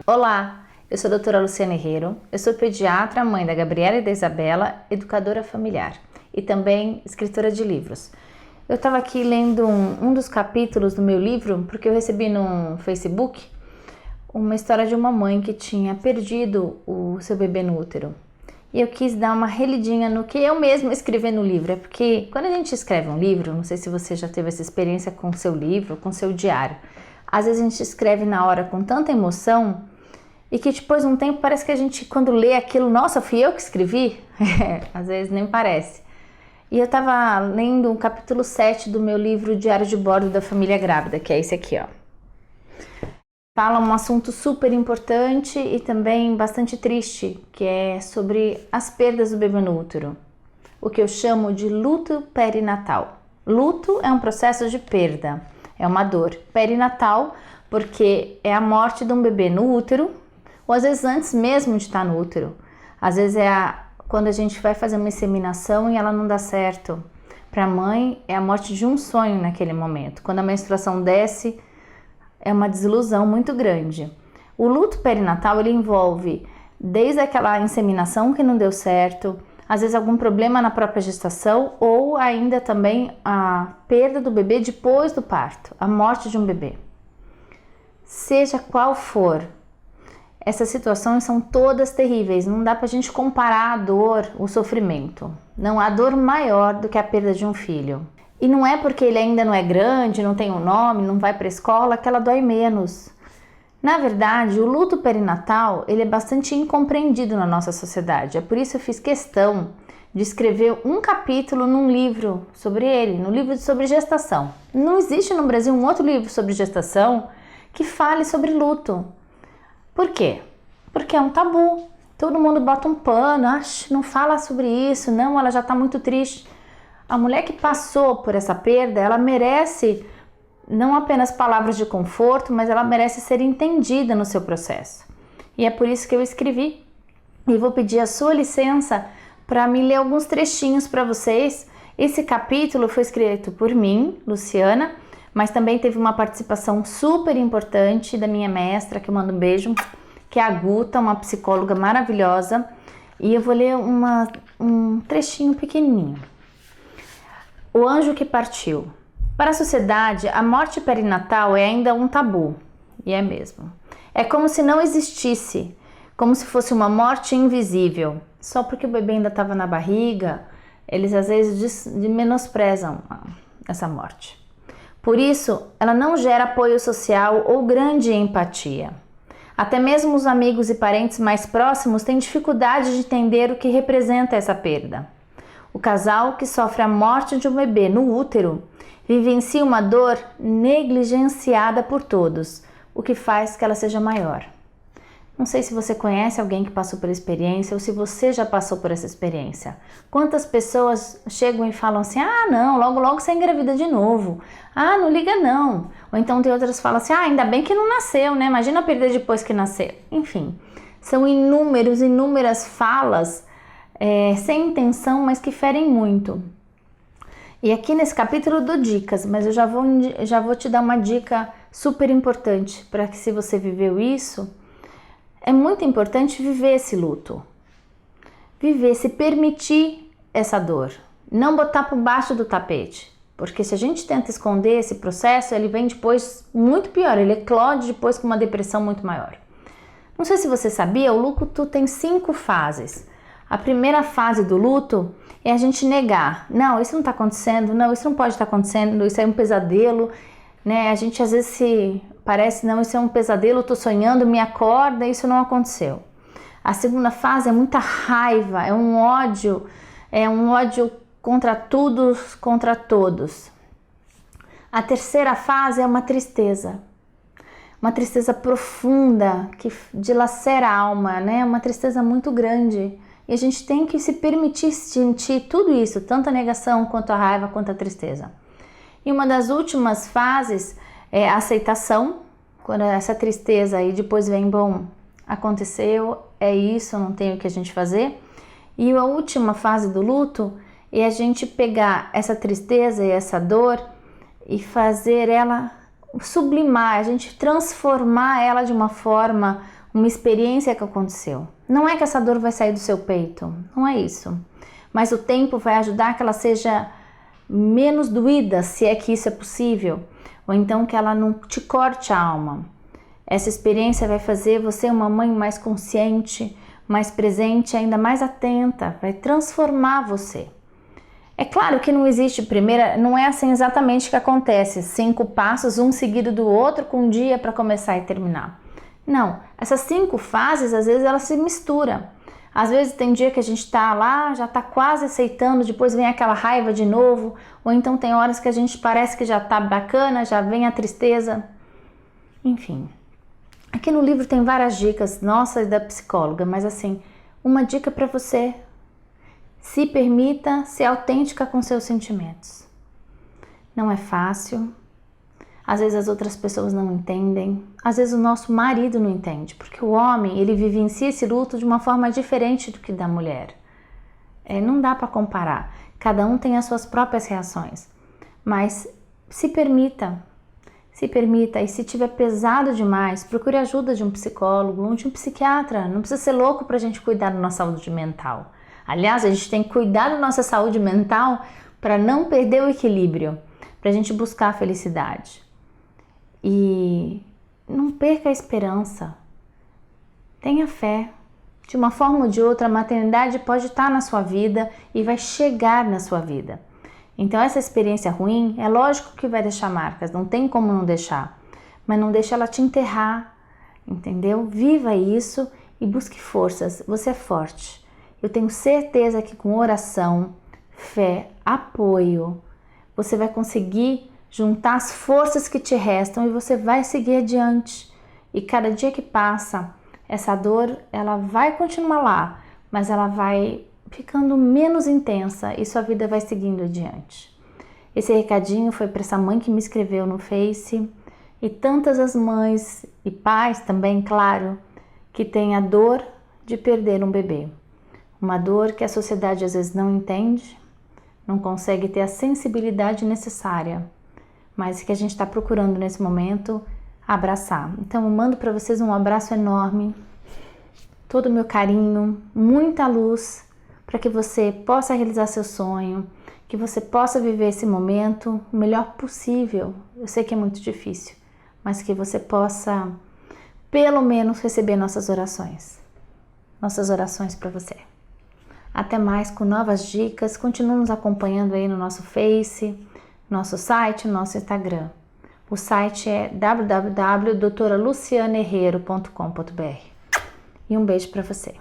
Olá, eu sou a doutora Luciana Herrero, eu sou pediatra, mãe da Gabriela e da Isabela, educadora familiar e também escritora de livros. Eu estava aqui lendo um dos capítulos do meu livro porque eu recebi no Facebook uma história de uma mãe que tinha perdido o seu bebê no útero. E eu quis dar uma relidinha no que eu mesma escrevi no livro. É porque quando a gente escreve um livro, não sei se você já teve essa experiência com o seu livro, com o seu diário, às vezes a gente escreve na hora com tanta emoção e que depois de um tempo parece que a gente, quando lê aquilo, nossa, fui eu que escrevi? Às vezes nem parece. E eu estava lendo o capítulo 7 do meu livro Diário de Bordo da Família Grávida, que é esse aqui, ó. Fala um assunto super importante e também bastante triste, que é sobre as perdas do bebê no útero. O que eu chamo de luto perinatal. Luto é um processo de perda, é uma dor. Perinatal, porque é a morte de um bebê no útero, ou às vezes antes mesmo de estar no útero. Às vezes quando a gente vai fazer uma inseminação e ela não dá certo. Para a mãe é a morte de um sonho naquele momento. Quando a menstruação desce, é uma desilusão muito grande. O luto perinatal ele envolve desde aquela inseminação que não deu certo, às vezes algum problema na própria gestação ou ainda também a perda do bebê depois do parto, a morte de um bebê. Seja qual for, essas situações são todas terríveis, não dá pra gente comparar a dor, o sofrimento. Não há dor maior do que a perda de um filho. E não é porque ele ainda não é grande, não tem um nome, não vai para a escola, que ela dói menos. Na verdade, o luto perinatal ele é bastante incompreendido na nossa sociedade. É por isso que eu fiz questão de escrever um capítulo num livro sobre ele, no livro sobre gestação. Não existe no Brasil um outro livro sobre gestação que fale sobre luto. Por quê? Porque é um tabu. Todo mundo bota um pano, não fala sobre isso, não, ela já está muito triste. A mulher que passou por essa perda, ela merece não apenas palavras de conforto, mas ela merece ser entendida no seu processo. E é por isso que eu escrevi. E vou pedir a sua licença para me ler alguns trechinhos para vocês. Esse capítulo foi escrito por mim, Luciana, mas também teve uma participação super importante da minha mestra, que eu mando um beijo, que é a Guta, uma psicóloga maravilhosa. E eu vou ler um trechinho pequenininho. O anjo que partiu. Para a sociedade, a morte perinatal é ainda um tabu. E é mesmo. É como se não existisse, como se fosse uma morte invisível. Só porque o bebê ainda estava na barriga, eles às vezes menosprezam essa morte. Por isso, ela não gera apoio social ou grande empatia. Até mesmo os amigos e parentes mais próximos têm dificuldade de entender o que representa essa perda. O casal que sofre a morte de um bebê no útero vivencia uma dor negligenciada por todos, o que faz que ela seja maior. Não sei se você conhece alguém que passou por experiência ou se você já passou por essa experiência. Quantas pessoas chegam e falam assim, não, logo logo você engravida de novo. Não liga não. Ou então tem outras que falam assim, ainda bem que não nasceu, né? Imagina perder depois que nasceu. Enfim, são inúmeras falas sem intenção, mas que ferem muito. E aqui nesse capítulo eu dou dicas, mas eu já vou te dar uma dica super importante para que, se você viveu isso, é muito importante viver esse luto. Viver, se permitir essa dor. Não botar por baixo do tapete. Porque se a gente tenta esconder esse processo, ele vem depois muito pior, ele eclode depois com uma depressão muito maior. Não sei se você sabia, o luto tem 5 fases. A primeira fase do luto é a gente negar. Não, isso não está acontecendo, não, isso não pode estar acontecendo, isso é um pesadelo, né? A gente às vezes parece, não, isso é um pesadelo, eu estou sonhando, me acorda, isso não aconteceu. A segunda fase é muita raiva, é um ódio contra tudo, contra todos. A terceira fase é uma tristeza profunda que dilacera a alma, né? Uma tristeza muito grande. E a gente tem que se permitir sentir tudo isso, tanto a negação, quanto a raiva, quanto a tristeza. E uma das últimas fases é a aceitação, quando essa tristeza aí depois vem, bom, aconteceu, é isso, não tem o que a gente fazer. E a última fase do luto é a gente pegar essa tristeza e essa dor e fazer ela sublimar, a gente transformar ela de uma forma uma experiência que aconteceu. Não é que essa dor vai sair do seu peito, não é isso. Mas o tempo vai ajudar que ela seja menos doída, se é que isso é possível, ou então que ela não te corte a alma. Essa experiência vai fazer você uma mãe mais consciente, mais presente, ainda mais atenta, vai transformar você. É claro que não existe não é assim exatamente que acontece, 5 passos, um seguido do outro, com um dia para começar e terminar. Não, essas 5 fases, às vezes, elas se misturam. Às vezes tem dia que a gente tá lá, já tá quase aceitando, depois vem aquela raiva de novo, ou então tem horas que a gente parece que já tá bacana, já vem a tristeza. Enfim, aqui no livro tem várias dicas, nossa e da psicóloga, mas assim, uma dica para você: se permita ser autêntica com seus sentimentos. Não é fácil, às vezes as outras pessoas não entendem, às vezes o nosso marido não entende, porque o homem, ele vivencia esse luto de uma forma diferente do que da mulher. Não dá para comparar, cada um tem as suas próprias reações, mas se permita, e se tiver pesado demais, procure ajuda de um psicólogo ou de um psiquiatra. Não precisa ser louco para a gente cuidar da nossa saúde mental. Aliás, a gente tem que cuidar da nossa saúde mental para não perder o equilíbrio, para a gente buscar a felicidade. E não perca a esperança. Tenha fé. De uma forma ou de outra, a maternidade pode estar na sua vida e vai chegar na sua vida. Então essa experiência ruim, é lógico que vai deixar marcas, não tem como não deixar. Mas não deixa ela te enterrar, entendeu? Viva isso e busque forças. Você é forte. Eu tenho certeza que com oração, fé, apoio, você vai conseguir juntar as forças que te restam e você vai seguir adiante. E cada dia que passa, essa dor, ela vai continuar lá, mas ela vai ficando menos intensa e sua vida vai seguindo adiante. Esse recadinho foi para essa mãe que me escreveu no Face e tantas as mães e pais também, claro, que têm a dor de perder um bebê. Uma dor que a sociedade às vezes não entende, não consegue ter a sensibilidade necessária, mas que a gente está procurando nesse momento abraçar. Então eu mando para vocês um abraço enorme, todo o meu carinho, muita luz, para que você possa realizar seu sonho, que você possa viver esse momento o melhor possível. Eu sei que é muito difícil, mas que você possa pelo menos receber nossas orações para você. Até mais com novas dicas, continue nos acompanhando aí no nosso Face, nosso site, nosso Instagram. O site é www.doutoralucianaherrero.com.br. E um beijo para você.